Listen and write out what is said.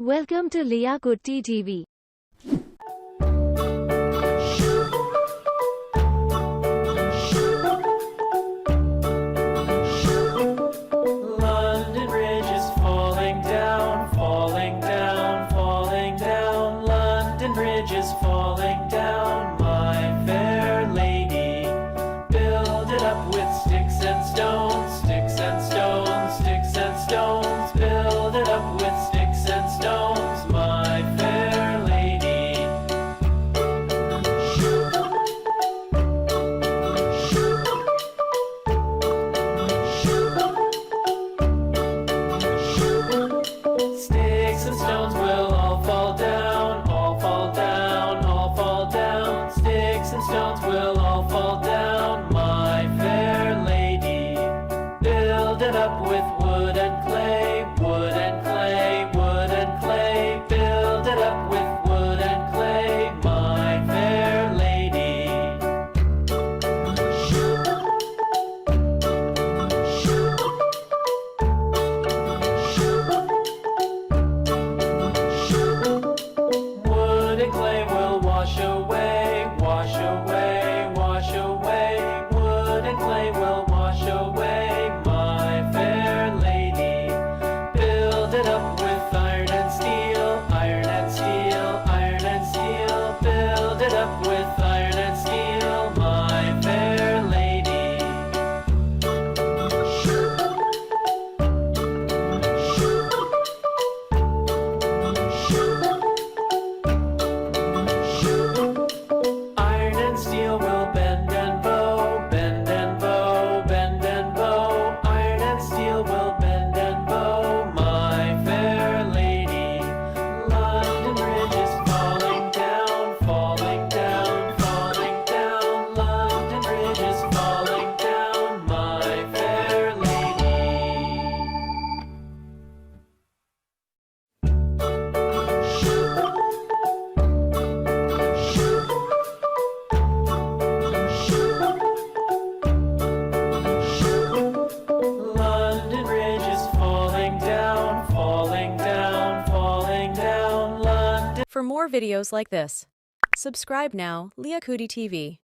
Welcome to LIYAKUTTY TV. London Bridge is falling down, falling down, falling down. London Bridge is falling down, my fair lady. Build it up with sticks and stones, sticks and stones, sticks and stones. Build it up with sticks and stones, my fair lady. Sticks and stones will all fall down, all fall down, all fall down. Sticks and stones will all fall down, my fair lady. Build it up with wood and clay, wood and clay, wood and clay. Build it up with wood and clay, my fair lady. Wood and clay will wash away, wash away, wash away. Wood and clay will wash away, my fair lady. Build it up with iron and steel, iron and steel, iron and steel. Build it up with iron and steel, my fair lady. Iron and steel will bend and bow, bend and bow, bend and bow. Iron and steel will bend and bow, my fair lady. London Bridge is falling down, falling down, falling down. London Bridge is falling down, my fair lady. London Bridge is falling down, falling down, falling down. London. For more videos like this, subscribe now, LIYAKUTTY TV.